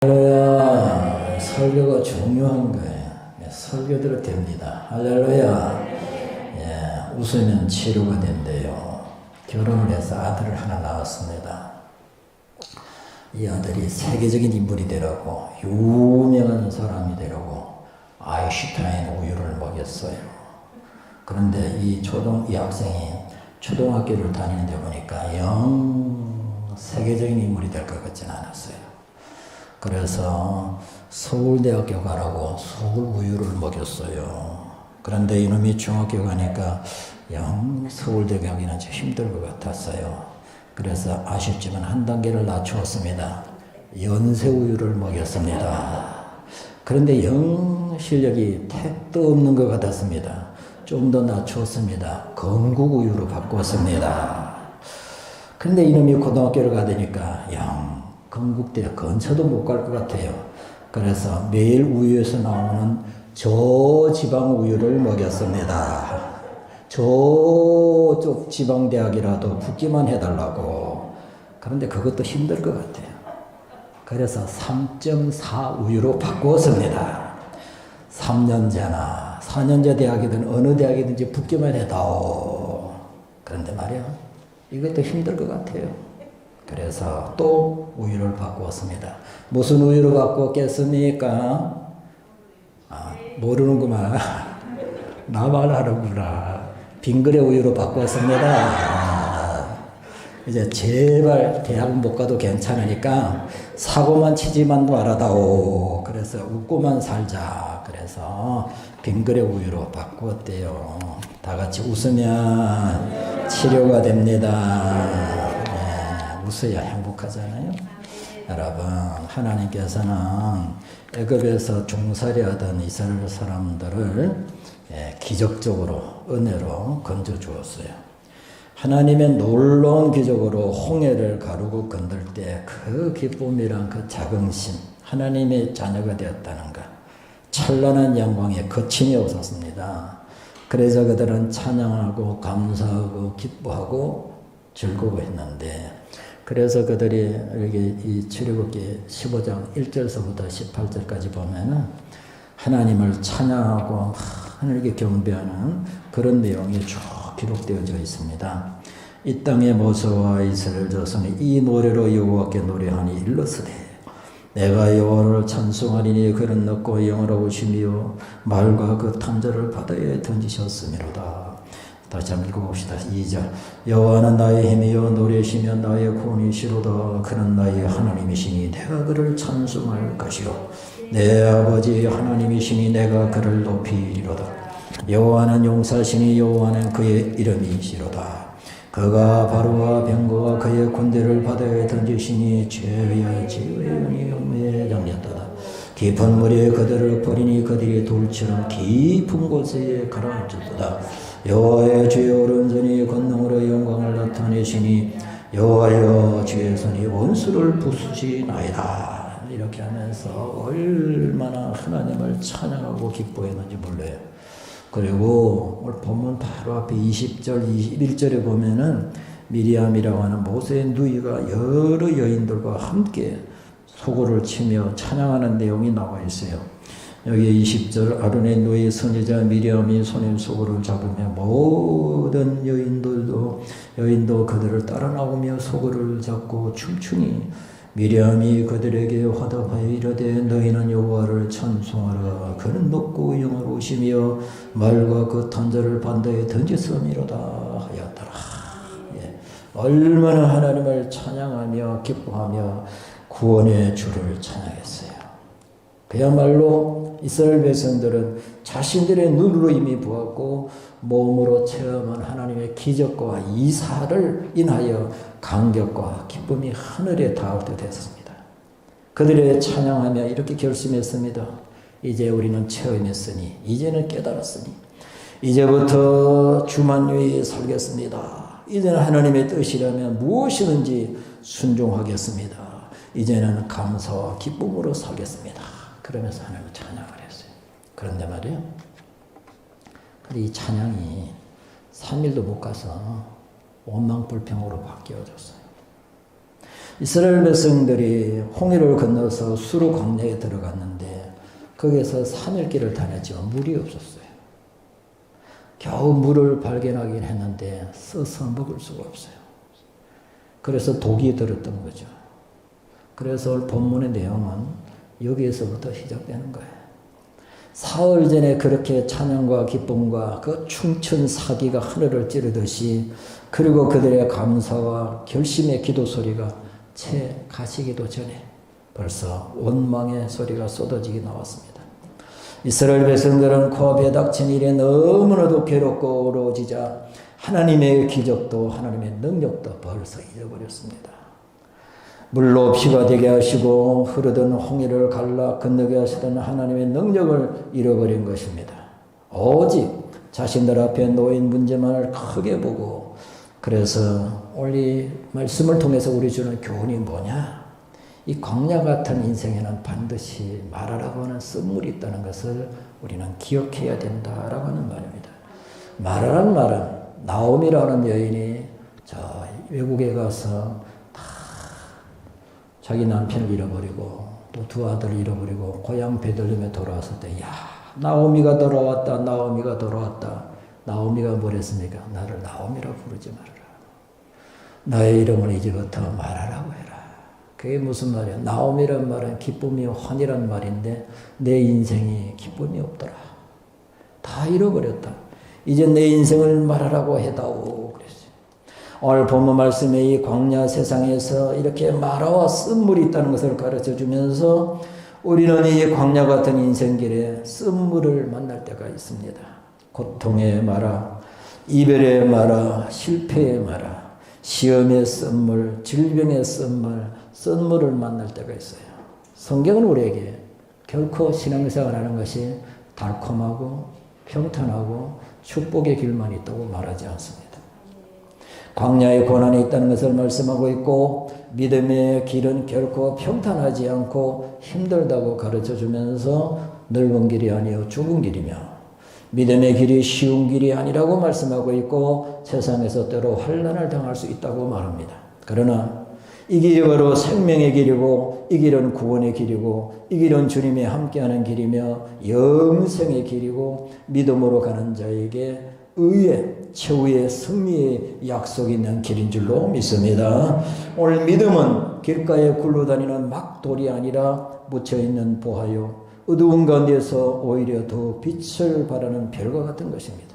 할렐루야. 설교가 중요한 거예요. 설교대로 됩니다. 할렐루야. 웃으면 치료가 된대요. 결혼을 해서 아들을 하나 낳았습니다. 이 아들이 세계적인 인물이 되라고, 유명한 사람이 되라고 아인슈타인 우유를 먹였어요. 그런데 이 학생이 초등학교를 다니는데 보니까 영 세계적인 인물이 될 것 같지는 않았어요. 그래서 서울대학교 가라고 서울 우유를 먹였어요. 그런데 이놈이 중학교 가니까 영 서울대 가기는 좀 힘들 것 같았어요. 그래서 아쉽지만 한 단계를 낮추었습니다. 연세 우유를 먹였습니다. 그런데 영 실력이 택도 없는 것 같았습니다. 좀 더 낮추었습니다. 건국 우유로 바꾸었습니다. 그런데 이놈이 고등학교를 가니까 영 건국대 근처도 못 갈 것 같아요. 그래서 매일 우유에서 나오는 저지방 우유를 먹였습니다. 저쪽 지방대학이라도 붙기만 해달라고. 그런데 그것도 힘들 것 같아요. 그래서 3.4 우유로 바꾸었습니다. 3년제나 4년제 대학이든 어느 대학이든지 붙기만 해다오. 그런데 말이야, 이것도 힘들 것 같아요. 그래서 또 우유를 바꾸었습니다. 무슨 우유로 바꾸었겠습니까? 모르는구만. 나 말하는구나. 빙그레 우유로 바꾸었습니다. 이제 제발 대학 못 가도 괜찮으니까 사고만 치지만 말아다오. 그래서 웃고만 살자. 그래서 빙그레 우유로 바꾸었대요. 다 같이 웃으면 치료가 됩니다. 웃어야 행복하잖아요. 여러분, 하나님께서는 애굽에서 종살이하던 이스라엘 사람들을 기적적으로 은혜로 건져 주었어요. 하나님의 놀라운 기적으로 홍해를 가르고 건들 때 그 기쁨이란 그 자긍심, 하나님의 자녀가 되었다는 것, 찬란한 영광에 거침이 없었습니다. 그래서 그들은 찬양하고 감사하고 기뻐하고 즐거워했는데, 그래서 그들이 여기 이 출애굽기 15장 1절서부터 18절까지 보면은 하나님을 찬양하고 하늘에게 경배하는 그런 내용이 쭉 기록되어져 있습니다. 이 땅의 모세와 이스라엘 자손이 이 노래로 여호와께 노래하니 일러스되 내가 여호와를 찬송하리니 그는 높고 영원하시며 말과 그 탐자를 바다에 던지셨음이로다. 다시 한번 읽어봅시다. 2절. 여호와는 나의 힘이요 노래시며 나의 구원이시로다. 그는 나의 하나님이시니 내가 그를 찬송할 것이요 내 아버지 하나님이시니 내가 그를 높이리로다. 여호와는 용사시니 여호와는 그의 이름이시로다. 그가 바로와 병거와 그의 군대를 바다에 던지시니 죄의 지혜의 영매에 잠겼도다. 깊은 물에 그들을 버리니 그들이 돌처럼 깊은 곳에 가라앉았도다. 여호와의 주의 오른손이 권능으로 영광을 나타내시니 여호와여 주의 손이 원수를 부수시나이다. 이렇게 하면서 얼마나 하나님을 찬양하고 기뻐했는지 몰라요. 그리고 오늘 본문 바로 앞에 20절, 21절에 보면은 미리암이라고 하는 모세의 누이가 여러 여인들과 함께 소고를 치며 찬양하는 내용이 나와 있어요. 여기 20절 아론의 누이 선지자 미리암이 손에 소고를 잡으며 모든 여인도 그들을 따라 나오며 소고를 잡고 춤추니 미리암이 그들에게 화답하여 이르되 너희는 여호와를 찬송하라. 그는 높고 영화로우시며 말과 그 탄자를 반대에 던졌음이로다 하였더라. 얼마나 하나님을 찬양하며 기뻐하며 구원의 주를 찬양했어요. 그야말로 이스라엘 백성들은 자신들의 눈으로 이미 보았고 몸으로 체험한 하나님의 기적과 이사를 인하여 감격과 기쁨이 하늘에 닿을 때 됐습니다. 그들의 찬양하며 이렇게 결심했습니다. 이제 우리는 체험했으니 이제는 깨달았으니 이제부터 주만 위에 살겠습니다. 이제는 하나님의 뜻이라면 무엇이든지 순종하겠습니다. 이제는 감사와 기쁨으로 살겠습니다. 그러면서 하나님을 찬양을 했어요. 그런데 말이에요. 근데 이 찬양이 3일도 못 가서 원망불평으로 바뀌어졌어요. 이스라엘 백성들이 홍해를 건너서 수르 광야에 들어갔는데 거기에서 3일길을 다녔지만 물이 없었어요. 겨우 물을 발견하긴 했는데 써서 먹을 수가 없어요. 그래서 독이 들었던 거죠. 그래서 오늘 본문의 내용은 여기에서부터 시작되는 거예요. 사흘 전에 그렇게 찬양과 기쁨과 그 충천 사기가 하늘을 찌르듯이, 그리고 그들의 감사와 결심의 기도 소리가 채 가시기도 전에 벌써 원망의 소리가 쏟아지게 나왔습니다. 이스라엘 백성들은 코앞에 닥친 일에 너무나도 괴롭고 어려워지자 하나님의 기적도 하나님의 능력도 벌써 잊어버렸습니다. 물로 피가 되게 하시고 흐르던 홍해를 갈라 건너게 하시던 하나님의 능력을 잃어버린 것입니다. 오직 자신들 앞에 놓인 문제만을 크게 보고, 그래서 오늘 이 말씀을 통해서 우리 주는 교훈이 뭐냐? 이 광야 같은 인생에는 반드시 말하라고 하는 선물이 있다는 것을 우리는 기억해야 된다라고 하는 말입니다. 말하라는 말은, 나오미라는 여인이 저 외국에 가서 다 자기 남편을 잃어버리고 또 두 아들을 잃어버리고 고향 베들레헴에 돌아왔을 때, 야, 나오미가 돌아왔다, 나오미가 돌아왔다. 나오미가 뭐랬습니까? 나를 나오미라고 부르지 말아라. 나의 이름을 이제부터 말하라고 해라. 그게 무슨 말이야? 나오미란 말은 기쁨이 환이란 말인데 내 인생이 기쁨이 없더라. 다 잃어버렸다. 이제 내 인생을 말하라고 해다오. 그랬어요. 오늘 본문 말씀에 이 광야 세상에서 이렇게 마라와 쓴물이 있다는 것을 가르쳐 주면서 우리는 이 광야 같은 인생길에 쓴물을 만날 때가 있습니다. 고통의 마라, 이별의 마라, 실패의 마라, 시험의 쓴물, 질병의 쓴물을 만날 때가 있어요. 성경은 우리에게 결코 신앙생활 하는 것이 달콤하고 평탄하고 축복의 길만 있다고 말하지 않습니다. 광야의 고난이 있다는 것을 말씀하고 있고, 믿음의 길은 결코 평탄하지 않고 힘들다고 가르쳐주면서 넓은 길이 아니요 좁은 길이며, 믿음의 길이 쉬운 길이 아니라고 말씀하고 있고, 세상에서 때로 환난을 당할 수 있다고 말합니다. 그러나 이 길이 바로 생명의 길이고, 이 길은 구원의 길이고, 이 길은 주님이 함께하는 길이며 영생의 길이고, 믿음으로 가는 자에게 의의 최후의 승리의 약속이 있는 길인 줄로 믿습니다. 오늘 믿음은 길가에 굴러다니는 막돌이 아니라 묻혀있는 보화요, 어두운 가운데서 오히려 더 빛을 발하는 별과 같은 것입니다.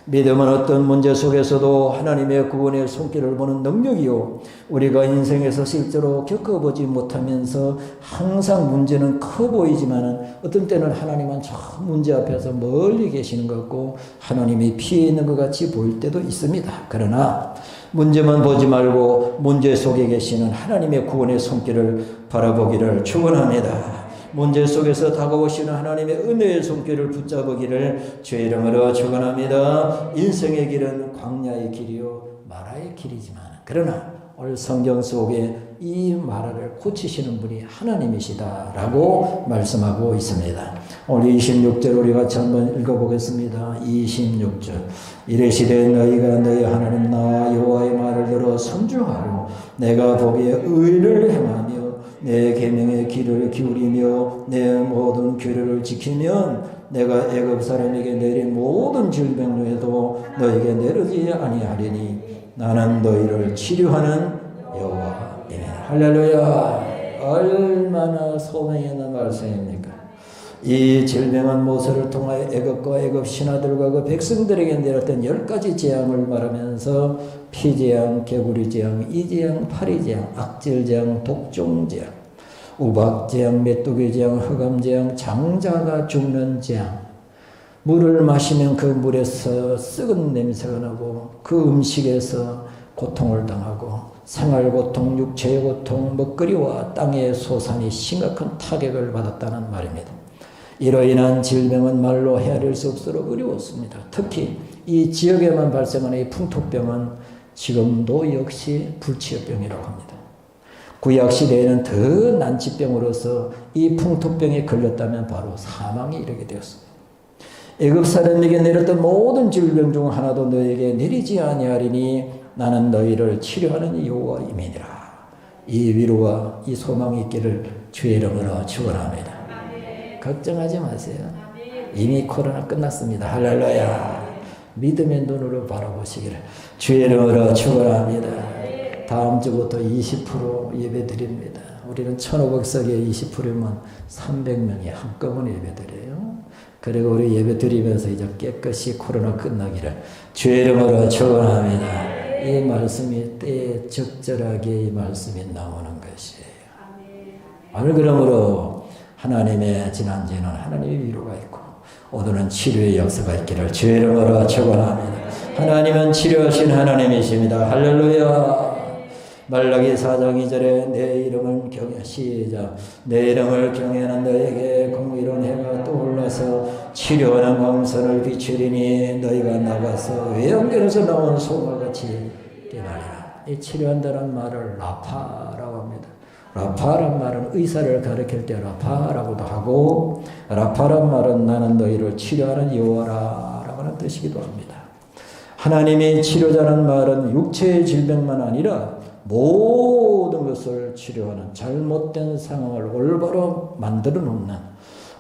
믿음은 어떤 문제 속에서도 하나님의 구원의 손길을 보는 능력이요, 우리가 인생에서 실제로 겪어보지 못하면서 항상 문제는 커 보이지만 어떤 때는 하나님은 저 문제 앞에서 멀리 계시는 것 같고 하나님이 피해 있는 것 같이 보일 때도 있습니다. 그러나 문제만 보지 말고 문제 속에 계시는 하나님의 구원의 손길을 바라보기를 축원합니다. 문제 속에서 다가오시는 하나님의 은혜의 손길을 붙잡으기를 주의 이름으로 축원합니다. 인생의 길은 광야의 길이요 마라의 길이지만, 그러나 오늘 성경 속에 이 마라를 고치시는 분이 하나님이시다라고 말씀하고 있습니다. 오늘 26절 우리 같이 한번 읽어보겠습니다. 26절 이르시되 너희가 너희 하나님 나 여호와의 말을 들어 순종하고 내가 보기에 의를 행하며 내 계명의 귀를 기울이며 내 모든 규례를 지키면 내가 애굽 사람에게 내린 모든 질병에도 너에게 내리지 아니하리니 나는 너희를 치료하는 여호와이니. 할렐루야. 얼마나 소명이 있는 말씀입니까? 이 질병은 모세를 통하여 애굽과 애굽 신하들과 그 백성들에게 내렸던 10가지 재앙을 말하면서 피재앙, 개구리재앙, 이재앙, 파리재앙, 악질재앙, 독종재앙, 우박재앙, 메뚜기재앙, 흑암재앙, 장자가 죽는 재앙, 물을 마시면 그 물에서 썩은 냄새가 나고 그 음식에서 고통을 당하고 생활고통, 육체의 고통, 먹거리와 땅의 소산이 심각한 타격을 받았다는 말입니다. 이로 인한 질병은 말로 헤아릴 수 없도록 어려웠습니다. 특히 이 지역에만 발생하는 이 풍토병은 지금도 역시 불치병이라고 합니다. 구약시대에는 더 난치병으로서 이 풍토병에 걸렸다면 바로 사망에 이르게 되었습니다. 애굽 사람에게 내렸던 모든 질병 중 하나도 너에게 내리지 아니하리니 나는 너희를 치료하는 여호와임이니라. 이 위로와 이 소망이 있기를 주의 이름으로 축원합니다. 걱정하지 마세요. 이미 코로나 끝났습니다. 할렐루야. 믿음의 눈으로 바라보시기를 주의 이름으로 축원합니다. 다음 주부터 20% 예배 드립니다. 우리는 1500석에 20%면 300명이 한꺼번에 예배 드려요. 그리고 우리 예배 드리면서 이제 깨끗이 코로나 끝나기를 주의 이름으로 축원합니다. 이 말씀이 때에 적절하게 이 말씀이 나오는 것이에요. 오늘 그러므로 하나님의 지난주에는 하나님의 위로가 있고 오늘은 치료의 역사가 있기를 주의 이름으로 축원합니다. 하나님은 치료하신 하나님이십니다. 할렐루야. 말라기 4장 2절에 내 이름을 경외 시작 내 이름을 경외하는 너에게 공의로운 해가 떠올라서 치료하는 광선을 비추리니 너희가 나가서 외양간에서 나온 소가같이 깨달으라. 이 치료한다는 말을 라파라고 합니다. 라파란 말은 의사를 가리킬 때 라파라고도 하고 라파란 말은 나는 너희를 치료하는 여호와라 라고 하는 뜻이기도 합니다. 하나님이 치료자는 말은 육체의 질병만 아니라 모든 것을 치료하는 잘못된 상황을 올바로 만들어 놓는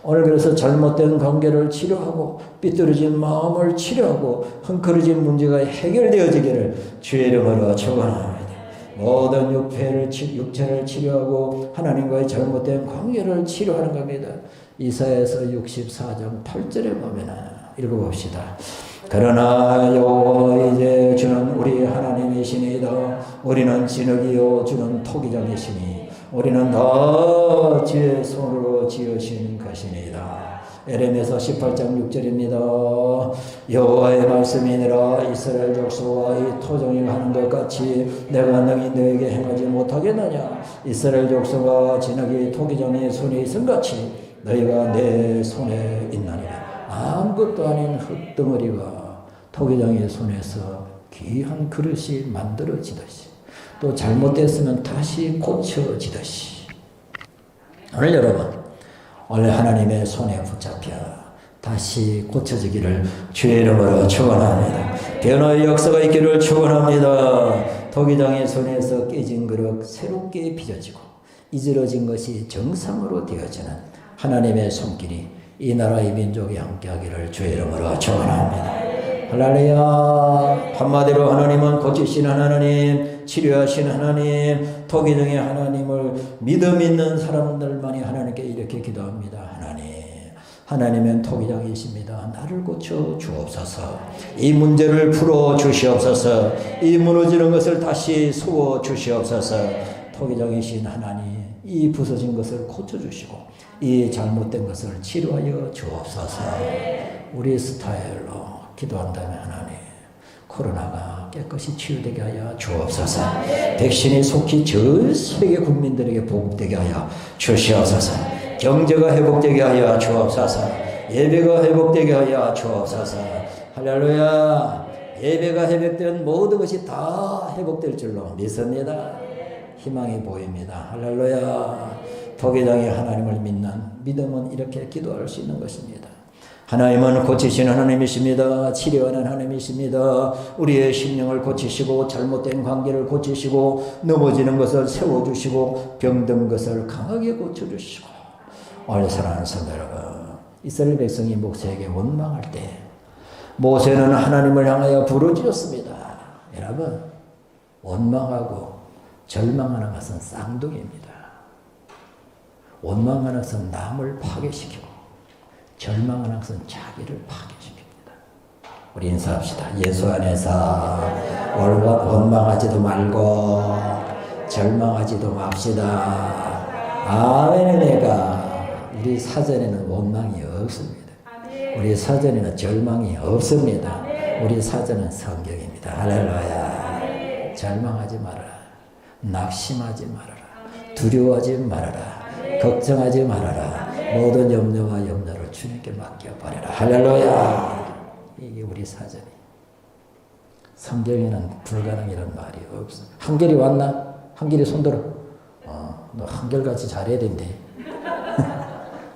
오늘 그래서 잘못된 관계를 치료하고 삐뚤어진 마음을 치료하고 헝클어진 문제가 해결되어지기를 주의 이름으로 축원합니다. 모든 육체를 치료하고 하나님과의 잘못된 관계를 치료하는 겁니다. 이사야서 64장 8절에 보면 읽어봅시다. 그러나 여호와 이제 주는 우리 하나님이시니이다. 우리는 진흙이요 주는 토기장이시니 우리는 다 주의 손으로 지으신 것이니이다. 에레미야 18장 6절입니다. 여호와의 말씀이니라 이스라엘 족속과 이 토종이 하는 것 같이 내가 능히 너에게 행하지 못하겠느냐. 이스라엘 족속과 진흙이 토기장의 손에 있은 같이 너희가 내 손에 있나니라. 아무것도 아닌 흙덩어리가 토기장의 손에서 귀한 그릇이 만들어지듯이 또 잘못됐으면 다시 고쳐지듯이 오늘 여러분 오늘 하나님의 손에 붙잡혀 다시 고쳐지기를 주의 이름으로 축원합니다. 변화의 역사가 있기를 축원합니다. 토기장의 손에서 깨진 그릇 새롭게 빚어지고 이지러진 것이 정상으로 되어지는 하나님의 손길이 이 나라의 민족이 함께하기를 주의 이름으로 축원합니다. 할렐루야. 한마디로 하나님은 고치시는 하나님, 치료하시는 하나님, 토기장의 하나님을 믿음 있는 사람들만이 하나님께 이렇게 기도합니다. 하나님은 토기장이십니다. 나를 고쳐 주옵소서. 이 문제를 풀어 주시옵소서. 이 무너지는 것을 다시 세워 주시옵소서. 토기장이신 하나님, 이 부서진 것을 고쳐 주시고 이 잘못된 것을 치료하여 주옵소서. 우리 스타일로 기도한다면 하나님 코로나가 깨끗이 치유되게 하여 주옵소서. 백신이 속히 전 세계 국민들에게 보급되게 하여 주시옵소서. 경제가 회복되게 하여 주옵소서. 예배가 회복되게 하여 주옵소서. 할렐루야. 예배가 회복된 모든 것이 다 회복될 줄로 믿습니다. 희망이 보입니다. 할렐루야. 토기장의 하나님을 믿는 믿음은 이렇게 기도할 수 있는 것입니다. 하나님은 고치시는 하나님이십니다. 치료하는 하나님이십니다. 우리의 심령을 고치시고 잘못된 관계를 고치시고 넘어지는 것을 세워주시고 병든 것을 강하게 고쳐주시고 오늘 사랑하는 성도 여러분, 이스라엘 백성이 모세에게 원망할 때 모세는 하나님을 향하여 부르짖었습니다. 여러분, 원망하고 절망하는 것은 쌍둥이입니다. 원망하는 것은 남을 파괴시키고 절망하는 것은 자기를 파괴시킵니다. 우리 인사합시다. 예수 안에서 원망하지도 말고 절망하지도 맙시다. 아멘입니까? 우리 사전에는 원망이 없습니다. 우리 사전에는 절망이 없습니다. 우리 사전은 성경입니다. 할렐루야. 절망하지 말아라. 낙심하지 말아라. 두려워하지 말아라. 걱정하지 말아라. 모든 염려와 염려를 주님께 맡겨버려라. 할렐루야. 이게 우리 사전이. 성경에는 불가능이라는 말이 없어. 한결이 왔나? 한결이 손들어. 너 한결같이 잘해야 된대.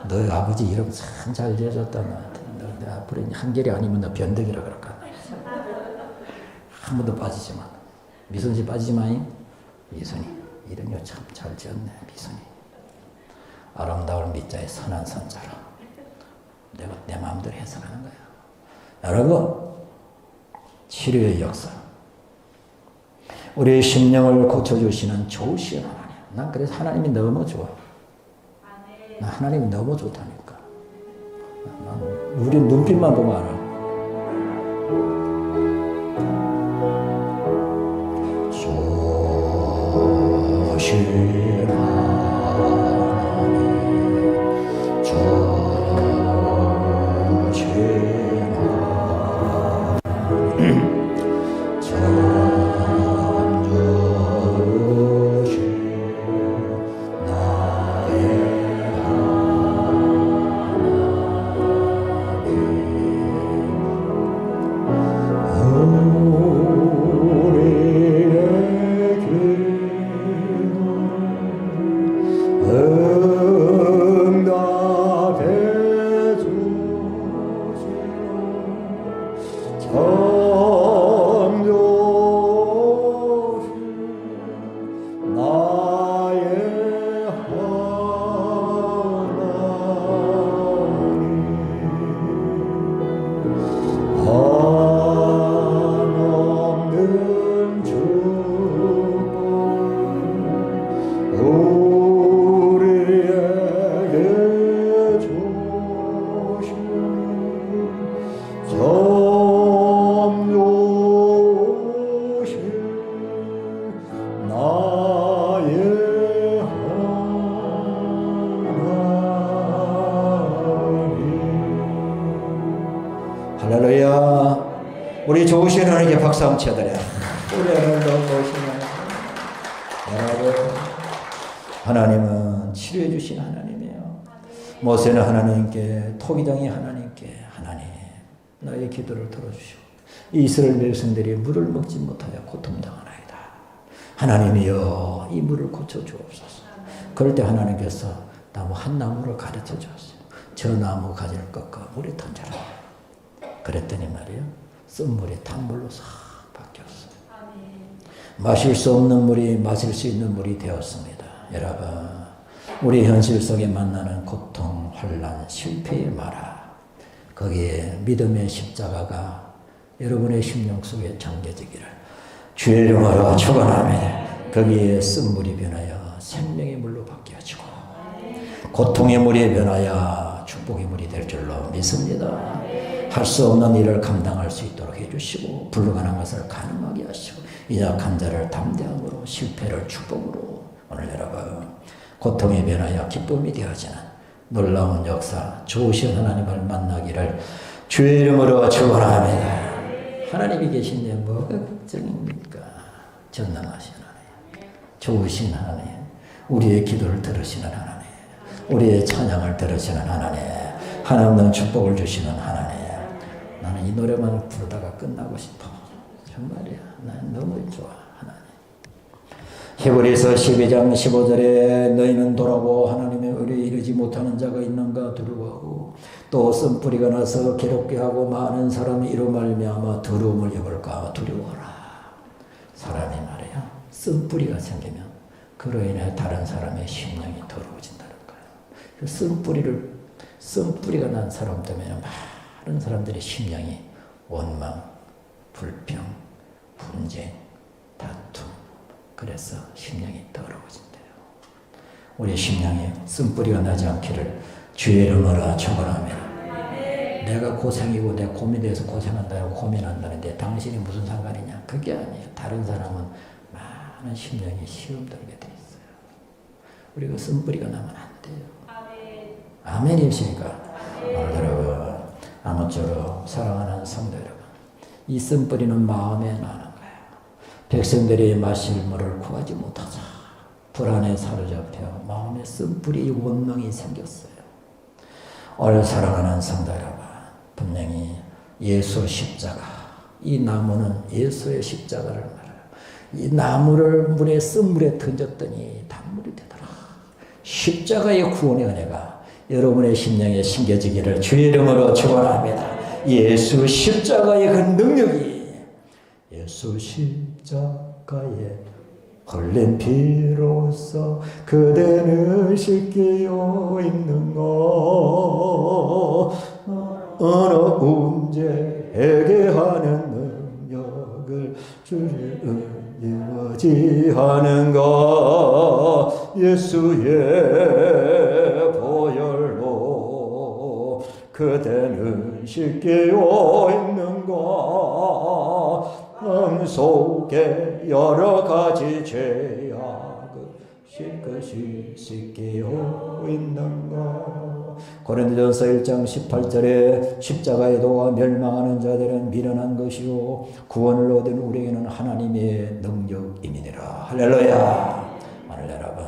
너희 아버지 이름 참 잘 지어줬다. 너 앞으로 한결이 아니면 너 변덕이라 그럴까. 한 번도 빠지지 마. 미선씨 빠지지 마잉. 미선이. 이름이 참 잘 지었네, 미선이. 아름다울 미자에 선한 선자로. 내가 내 마음대로 해석하는 거야. 여러분, 치료의 역사. 우리의 심령을 고쳐주시는 좋으신 하나님. 난 그래서 하나님이 너무 좋아. 나 하나님이 너무 좋다니까. 우리 눈빛만 보면 알아. 좋으신 하나님, 좋으신 하나님, 참 좋으신 나의 할렐루야. 우리 좋으신 하나님께 박수 한번 쳐드려. 우리 하나님 너무 좋으시네. 여러분, 하나님은 치료해 주신 하나님이에요. 모세는 하나님께, 토기장이 하나님께, 하나님 나의 기도를 들어주시오. 이스라엘 백성들이 물을 먹지 못하여 고통당하나이다. 하나님이여 이 물을 고쳐주옵소서. 그럴 때 하나님께서 나무 한 나무를 가르쳐 주었어요. 저 나무 가지를 꺾어 물에 던져라. 그랬더니 말이에요, 쓴물이 단물로 싹 바뀌었어요. 마실 수 없는 물이 마실 수 있는 물이 되었습니다. 여러분, 우리 현실 속에 만나는 고통, 환난, 실패의 마라, 거기에 믿음의 십자가가 여러분의 심령 속에 잠겨지기를 주의 이름으로 축원합니다. 거기에 쓴물이 변하여 생명의 물로 바뀌어지고 고통의 물이 변하여 축복의 물이 될 줄로 믿습니다. 할 수 없는 일을 감당할 수 있도록 해주시고 불가능한 것을 가능하게 하시고 연약한 자를 담대함으로 실패를 축복으로 오늘 여러분 고통에 변하여 기쁨이 되어지는 놀라운 역사 좋으신 하나님을 만나기를 주의 이름으로 축원합니다. 하나님이 계신데 뭐가 걱정입니까? 전능하신 하나님, 좋으신 하나님, 우리의 기도를 들으시는 하나님, 우리의 찬양을 들으시는 하나님, 하나님은 축복을 주시는 하나님. 나는 이 노래만 부르다가 끝나고 싶어. 정말이야. 난 너무 좋아. 하나님. 히브리서 12장 15절에 너희는 돌아보 하나님의 의리에 이르지 못하는 자가 있는가 두려워하고 또 쓴뿌리가 나서 괴롭게 하고 많은 사람이 이로 말미암아 더러움을 입을까 두려워하라. 사람이 말이야. 쓴뿌리가 생기면 그로 인해 다른 사람의 심령이 더러워진다는 거예요. 쓴뿌리가 난 사람 때문에 다른 사람들의 심령이 원망, 불평, 분쟁, 다툼, 그래서 심령이 더러워진대요. 우리 심령에 쓴뿌리가 나지 않기를 주의 이름으로 축원합니다. 내가 고생이고 내 고민에 대해서 고생한다고 고민한다는데 당신이 무슨 상관이냐? 그게 아니에요. 다른 사람은 많은 심령이 시험 들게 돼 있어요. 우리가 쓴뿌리가 나면 안 돼요. 아멘이십니까? 여러분, 아무쪼록 사랑하는 성도 여러분, 이 쓴뿌리는 마음에 나는 거예요. 백성들이 마실 물을 구하지 못하자 불안에 사로잡혀 마음에 쓴뿌리 원망이 생겼어요. 오늘 사랑하는 성도 여러분, 분명히 예수 십자가, 이 나무는 예수의 십자가를 말해요. 이 나무를 물에 쓴물에 던졌더니 단물이 되더라. 십자가의 구원의 은혜가 여러분의 심령에 심겨지기를 주의 이름으로 축원합니다. 예수 십자가의 그 능력이, 예수 십자가의 흘린 피로써 그대는 씻기어 있는가. 어느 문제 해결하는 능력을 주를 의지하는가. 예수의 보혈로 그대는 씻기어 있는가. 마음 속에 여러 가지 죄악을 씻기어 있는가. 고린도전서 1장 18절에 십자가에 도와 멸망하는 자들은 미련한 것이요 구원을 얻은 우리에게는 하나님의 능력임이니라. 할렐루야. 오늘 여러분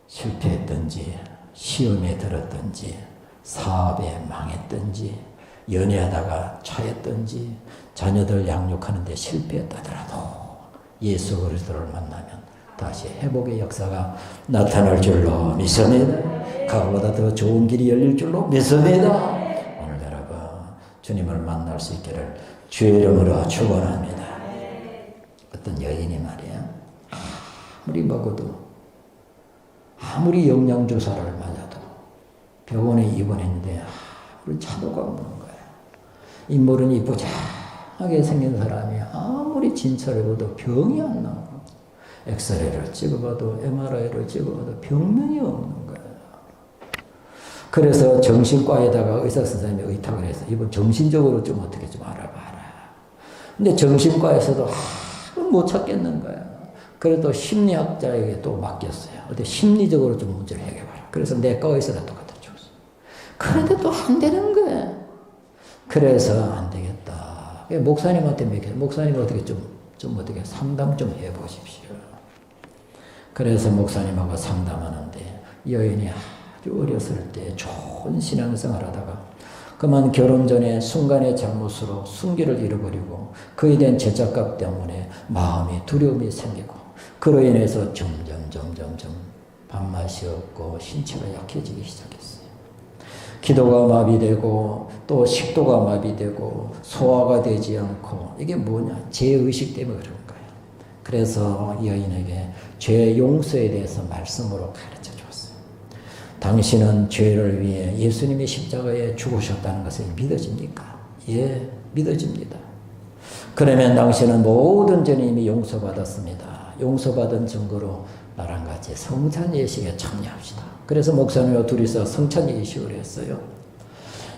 실패했든지 시험에 들었든지 사업에 망했든지 연애하다가 차였든지 자녀들 양육하는데 실패했다더라도 예수 그리스도를 만나면 다시 회복의 역사가 나타날 줄로 믿습니다. 그보다 더 좋은 길이 열릴 줄로 믿습니다. 오늘 여러분 주님을 만날 수 있기를 주의 이름으로 축원합니다. 어떤 여인이 말이야, 아무리 먹어도 아무리 영양주사를 맞아도 병원에 입원했는데 아무리 차도가 없는 거야. 인물은 이쁘장하게 생긴 사람이 아무리 진찰을 해도 병이 안 나와. 엑스레이를 찍어봐도 MRI를 찍어봐도 병명이 없는 거야. 그래서 정신과에다가 의사 선생님이 의탁을 해서 이번 정신적으로 좀 어떻게 좀 알아봐라. 근데 정신과에서도 못 찾겠는 거야. 그래도 심리학자에게 또 맡겼어요. 어때 심리적으로 좀 문제를 해결해봐라. 그래서 내과 의사가 또 갖다 줬어. 그런데 또 안 되는 거야. 그래서 안 되겠다. 목사님한테 맡겼어요. 목사님 어떻게 좀 어떻게 상담 좀 해보십시오. 그래서 목사님하고 상담하는데 여인이 아주 어렸을 때 좋은 신앙생활 하다가 그만 결혼 전에 순간의 잘못으로 순기를 잃어버리고 그에 대한 죄책감 때문에 마음이 두려움이 생기고 그로 인해서 점점 밥맛이 없고 신체가 약해지기 시작했어요. 기도가 마비되고 또 식도가 마비되고 소화가 되지 않고 이게 뭐냐? 죄의식 때문에 그런 거예요. 그래서 여인에게 죄 용서에 대해서 말씀으로 가르쳐 줬어요. 당신은 죄를 위해 예수님이 십자가에 죽으셨다는 것을 믿어집니까? 예, 믿어집니다. 그러면 당신은 모든 죄는 이미 용서받았습니다. 용서받은 증거로 나랑 같이 성찬 예식에 참여합시다. 그래서 목사님과 둘이서 성찬 예식을 했어요.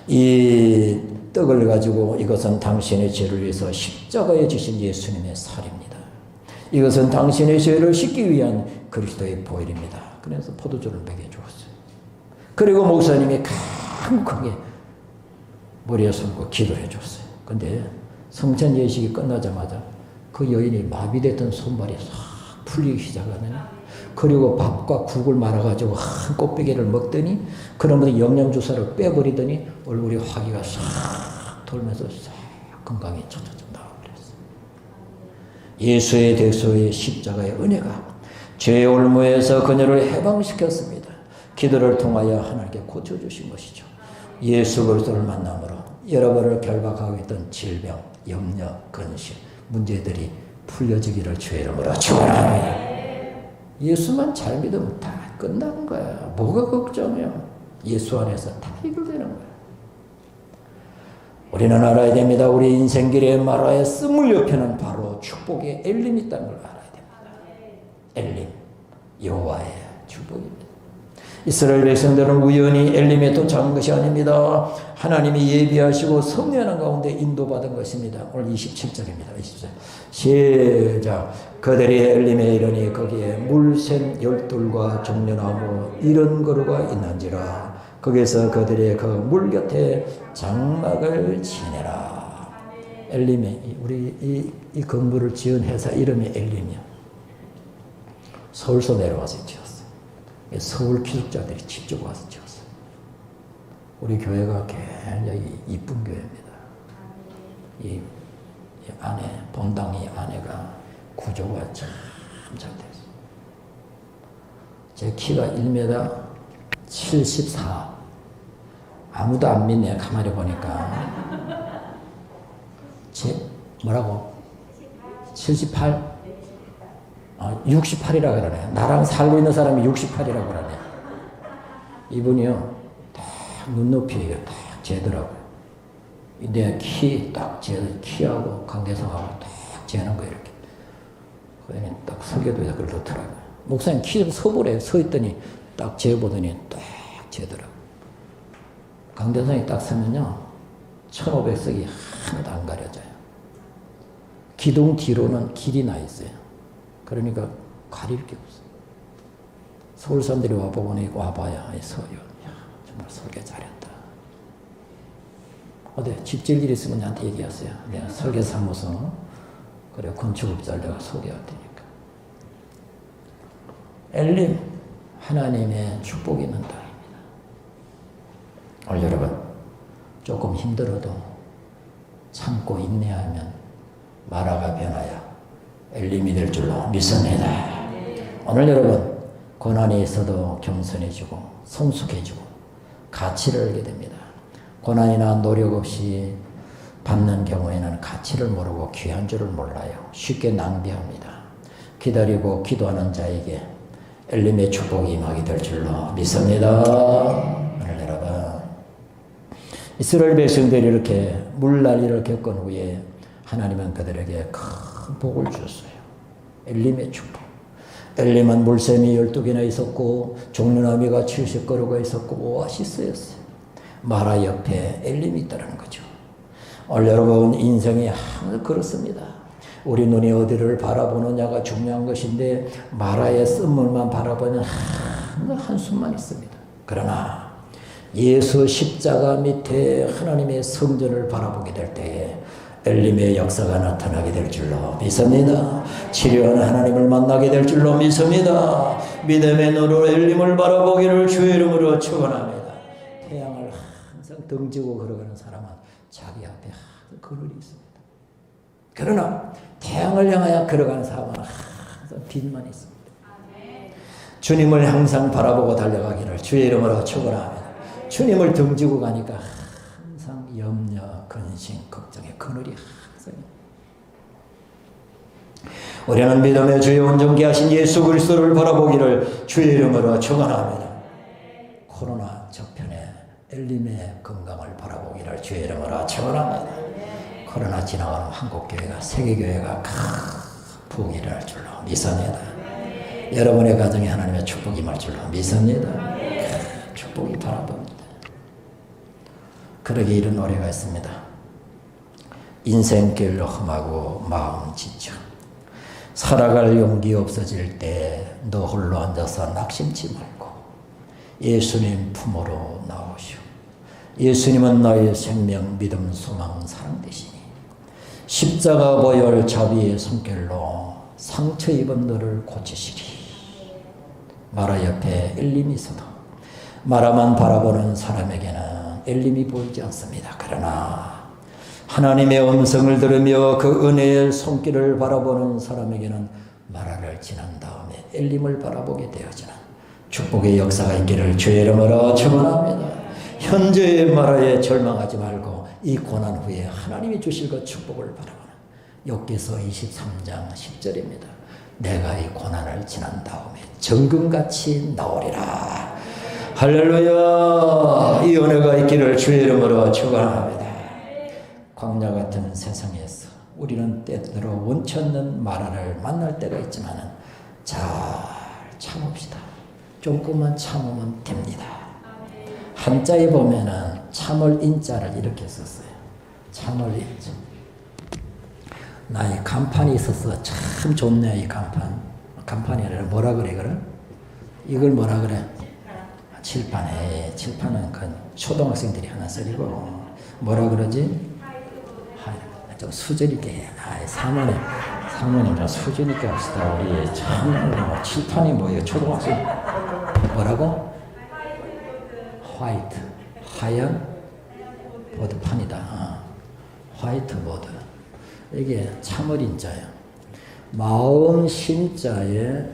이 떡을 가지고 이것은 당신의 죄를 위해서 십자가에 주신 예수님의 살입니다. 이것은 당신의 죄를 씻기 위한 그리스도의 보혈입니다. 그래서 포도주를 먹여주었어요. 그리고 목사님이 강하게 머리에 손고 기도해 줬어요. 근데 성찬 예식이 끝나자마자 그 여인이 마비됐던 손발이 싹 풀리기 시작하네. 그리고 밥과 국을 말아가지고 한 꽃배기를 먹더니 그러면서 영양주사를 빼버리더니 얼굴이 화기가 싹 돌면서 싹 건강이 춰쳐져 나와버렸어요. 예수의 대소의 십자가의 은혜가 죄의 올무에서 그녀를 해방시켰습니다. 기도를 통하여 하나님께 고쳐주신 것이죠. 예수 그리스도를 만남으로 여러분을 결박하고 있던 질병, 염려, 근심, 문제들이 풀려지기를 주의 이름으로 축원합니다. 예수만 잘 믿으면 다 끝나는 거야. 뭐가 걱정이야? 예수 안에서 다 해결되는 거야. 우리는 알아야 됩니다. 우리 인생길의 마라의 쓴물 옆에는 바로 축복의 엘림이 있다는 걸 알아야 됩니다. 엘림, 여호와의 축복입니다. 이스라엘 백성들은 우연히 엘림에 도착한 것이 아닙니다. 하나님이 예비하시고 섭리하는 가운데 인도받은 것입니다. 오늘 27절입니다. 27절. 시작. 그들이 엘림에 이르니 거기에 물샘 열둘과 종려나무 이런 거루가 있는지라. 거기서 그들이 그 물 곁에 장막을 지내라. 엘림에 우리 이 건물을 지은 회사 이름이 엘림이야. 서울서 내려와서 지었어요. 서울 기숙자들이 직접 와서 지었어요. 우리 교회가 굉장히 이쁜 교회입니다. 이 안에 본당이 안에가 구조가 참 잘 됐어요. 제 키가 1m 74. 아무도 안 믿네. 가만히 보니까. 뭐라고? 78? 68이라 그러네. 나랑 살고 있는 사람이 68이라고 그러네. 이분이요, 딱 눈높이가 딱 재더라고요. 내 키 딱 키하고 강대성하고 딱 재는 거 이렇게. 그러니 딱 설교도에 그렇더라고요. 목사님 키 서보래. 서 있더니 딱 재보더니 딱 재더라고요. 강대성이 딱 서면요, 1500석이 하나도 안 가려져요. 기둥 뒤로는 길이 나 있어요. 그러니까 가릴 게 없어요. 서울 사람들이 와보니 와봐야 서요. 야, 정말 설계 잘했다. 어디 집질 일 있으면 나한테 얘기하세요. 내가 설계사무소 그래 건축업자를 내가 소개할 테니까. 엘림, 하나님의 축복이 있는 땅입니다. 오늘 여러분 조금 힘들어도 참고 인내하면 마라가 변하여 엘림이 될 줄로 믿습니다. 오늘 여러분 고난이 있어도 겸손해지고 성숙해지고 가치를 알게 됩니다. 고난이나 노력 없이 받는 경우에는 가치를 모르고 귀한 줄을 몰라요. 쉽게 낭비합니다. 기다리고 기도하는 자에게 엘림의 축복이 임하게 될 줄로 믿습니다. 오늘 여러분 이스라엘 백성들이 이렇게 물난리를 겪은 후에 하나님은 그들에게 큰 복을 주셨어요. 엘림의 축복. 엘림은 물샘이 12개나 있었고 종려나무가 70그루가 있었고 오아시스였어요. 마라 옆에 엘림이 있다는 거죠. 오늘 여러분 인생이 항상 그렇습니다. 우리 눈이 어디를 바라보느냐가 중요한 것인데 마라의 쓴물만 바라보면 항상 한숨만 있습니다. 그러나 예수 십자가 밑에 하나님의 성전을 바라보게 될 때에 엘림의 역사가 나타나게 될 줄로 믿습니다. 치료하는 하나님을 만나게 될 줄로 믿습니다. 믿음의 눈으로 엘림을 바라보기를 주의 이름으로 축원합니다. 태양을 항상 등지고 걸어가는 사람은 자기 앞에 항상 그늘이 있습니다. 그러나 태양을 향하여 걸어가는 사람은 항상 빛만 있습니다. 주님을 항상 바라보고 달려가기를 주의 이름으로 축원합니다. 주님을 등지고 가니까 항상 염려, 근심, 걱정의 그늘이 항상. 우리는 믿음의 주의 온전케 하신 예수 그리스도를 바라보기를 주의 이름으로 축원합니다. 코로나 저편에 엘림의 건강을 바라보기를 주의 이름으로 축원합니다. 코로나 지나가는 한국교회가 세계교회가 큰 복이 할 줄로 믿습니다. 여러분의 가정에 하나님의 축복이 임할 줄로 믿습니다. 축복이 바라봅니다. 그러게 이런 노래가 있습니다. 인생길 험하고 마음 지쳐 살아갈 용기 없어질 때 너 홀로 앉아서 낙심치 말고 예수님 품으로 나오시오. 예수님은 나의 생명, 믿음, 소망, 사랑 되시니 십자가 보혈 자비의 손길로 상처 입은 너를 고치시리. 마라 옆에 엘림이 있어도 마라만 바라보는 사람에게는 엘림이 보이지 않습니다. 그러나 하나님의 음성을 들으며 그 은혜의 손길을 바라보는 사람에게는 마라를 지난 다음에 엘림을 바라보게 되어지는 축복의 역사가 있기를 주의 이름으로 축원합니다. 현재의 마라에 절망하지 말고 이 고난 후에 하나님이 주실 그 축복을 바라보는 욥기서 23장 10절입니다. 내가 이 고난을 지난 다음에 정금같이 나오리라. 할렐루야. 이 은혜가 있기를 주의 이름으로 축원합니다. 광야 같은 세상에서 우리는 때때로 원치 않는 마라를 만날 때가 있지만 잘 참읍시다. 조금만 참으면 됩니다. 한자에 보면은 참을 인자를 이렇게 썼어요. 참을 인자. 나의 간판이 있어서 참 좋네. 이 간판. 간판이 아니라 뭐라 그래 그래? 이걸 뭐라 그래? 칠판에. 칠판은 그 초등학생들이 하나 쓰리고 뭐라 그러지? 좀 수준 있게. 사모님 좀 수준 있게 합시다. 우리 참 칠판이 뭐예요? 초등학생 뭐라고? 화이트, 하얀 보드판이다. 화이트 보드. 이게 참을 인자예요. 마음 심자에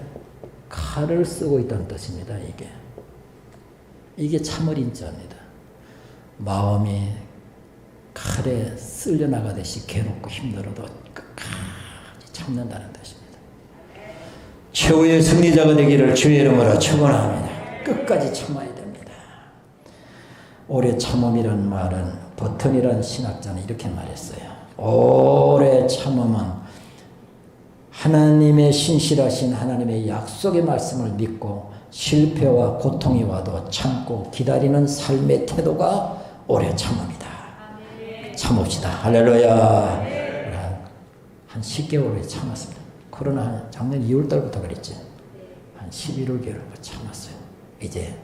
칼을 쓰고 있다는 뜻입니다. 이게 참을 인자입니다. 마음이 칼에 쓸려나가듯이 괴롭고 힘들어도 끝까지 참는다는 뜻입니다. 최후의 승리자가 되기를 주의 이름으로 축원합니다. 끝까지 참아야 됩니다. 오래 참음이란 말은 버튼이란 신학자는 이렇게 말했어요. 오래 참음은 하나님의 신실하신 하나님의 약속의 말씀을 믿고 실패와 고통이 와도 참고 기다리는 삶의 태도가 오래 참음이다. 참읍시다. 할렐루야. 한 10개월에 참았습니다. 코로나 작년 2월달부터 그랬지. 한 11월 개월부터 참았어요. 이제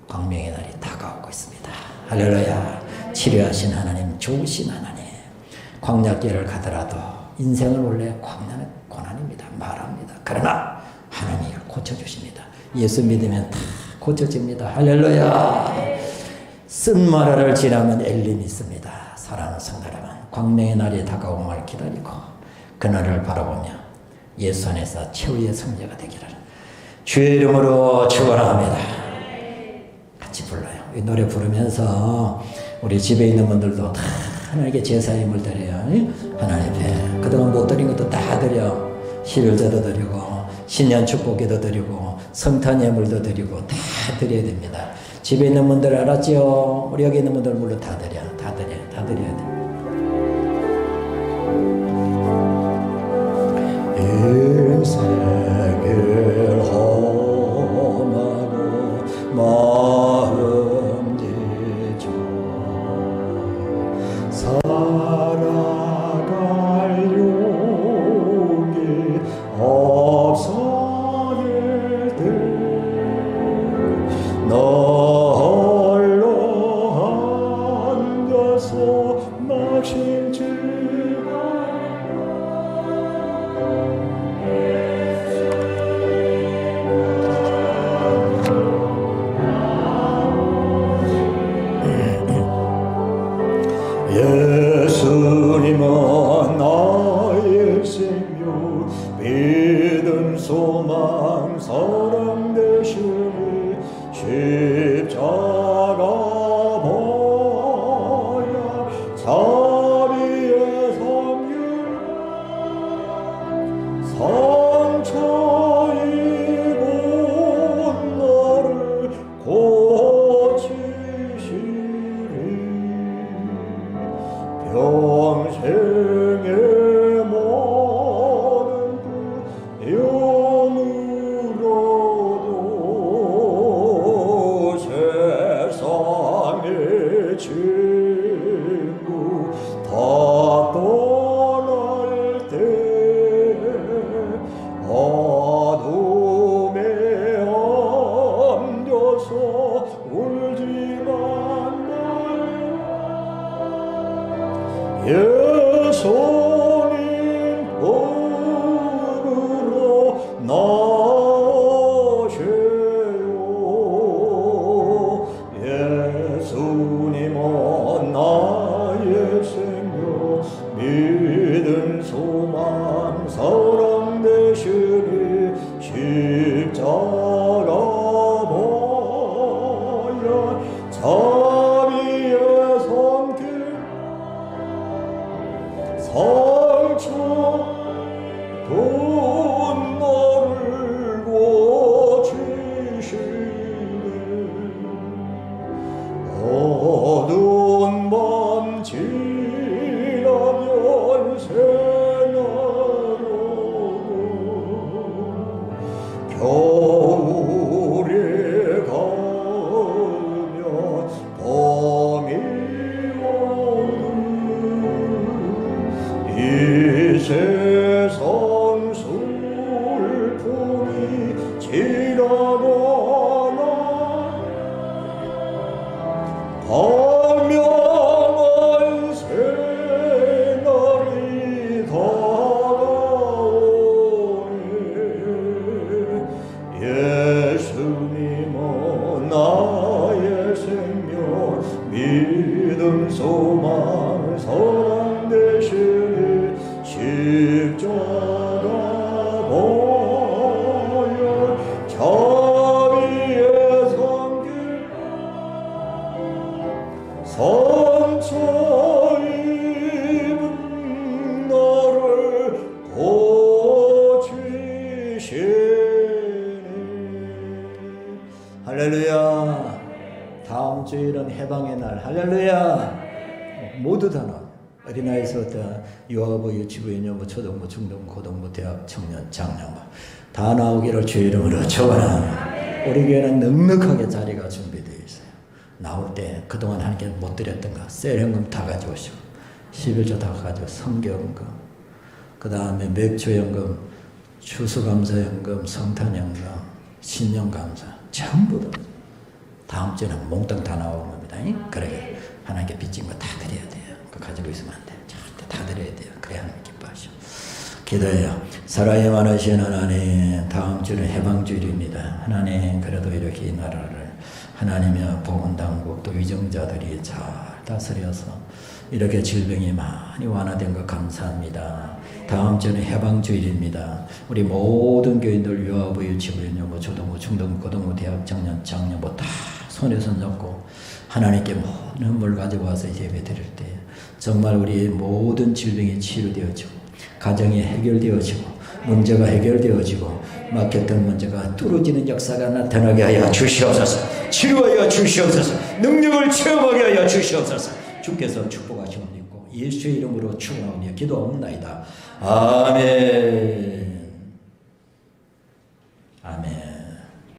광명의 날이 다가오고 있습니다. 할렐루야. 치료하신 하나님, 좋으신 하나님. 광야길을 가더라도 인생은 원래 광야는 고난입니다. 말합니다. 그러나 하나님이 고쳐주십니다. 예수 믿으면 다 고쳐집니다. 할렐루야. 쓴마라를 지나면 엘림이 있습니다. 사랑하는 성도 여러분, 광명의 날이 다가옴을 기다리고 그날을 바라보며 예수 안에서 최후의 승리가 되기를 주의 이름으로 축원합니다. 같이 불러요. 이 노래 부르면서 우리 집에 있는 분들도 다 하나님께 제사 힘을 드려요. 하나님 앞에 그동안 못 드린 것도 다 드려. 11절도 드리고 신년 축복기도 드리고 성탄 예물도 드리고 다 드려야 됩니다. 집에 있는 분들 알았죠? 우리 여기 있는 분들 물론 다 드려. 다 드려야 돼. 인생을 험하고 마음 지쳐 살아갈 용기 없어질 때 널로 앉아서 막심치 예수님은 나의 생명 믿음 소망 사랑 되시니 십자가 보야 자비의 성령 상처 입은 나를 고치시리 평생의 모든 그 영으로도 세상의 친구 다 떠날 때 어둠에 앉아서 울지만 예수님 오늘로 나오세요. 예수님은 나의 생명 믿음 소망 사랑 되시니 십자가 보야 자비의 손길 상처 돈 나를 고치시네 어두운 밤 지나면 새날오고 겨울에 가면 봄이 이 세상 슬픔이 지나가나 광명한 새날이 다가오네 예수님은 나의 생명 믿음 소망 사랑 되시니 십자가 보여 자비의 성길 상처 입은 나를 고치시네 해방의 날 할렐루야. 모두 다 나와. 어린아이서부터 유아부, 유치부, 유년부, 초등부, 중등부, 고등부, 대학, 청년, 장년부 다 나오기를 주의 이름으로 축원합니다. 우리 교회는 넉넉하게 자리가 준비되어 있어요. 나올 때 그동안 하나님께 못 드렸던가 셀 현금 다 가져오시고 11조 다 가져오고 성교연금, 그 다음에 맥주연금, 추수감사연금, 성탄연금, 신년감사 전부 다 다음 주에는 몽땅 다 나오는 겁니다. 그래 하나님께 빚진 거 다 드려야 돼요. 그거 가지고 있으면 안 돼요. 절대 다 드려야 돼요. 그래야 하나님 기뻐하셔. 기도해요. 사랑이 많으신 하나님, 다음 주는 해방주일입니다. 하나님, 그래도 이렇게 이 나라를 하나님의 보건당국 또 위정자들이 잘 다스려서 이렇게 질병이 많이 완화된 것 감사합니다. 다음 주는 해방주일입니다. 우리 모든 교인들 유아부, 유치부, 유년부, 초등부, 중등부, 고등부, 대학, 청년, 장년부 다 손에 손 잡고 하나님께 모든 물 가지고 와서 예배 드릴 때 정말 우리의 모든 질병이 치유되어지고 가정이 해결되어지고 문제가 해결되어지고 막혔던 문제가 뚫어지는 역사가 나타나게 하여 주시옵소서. 치료하여 주시옵소서. 능력을 체험하게 하여 주시옵소서. 주께서 축복하시옵 믿고 예수의 이름으로 축원하오니 기도하옵나이다. 아멘. 아멘.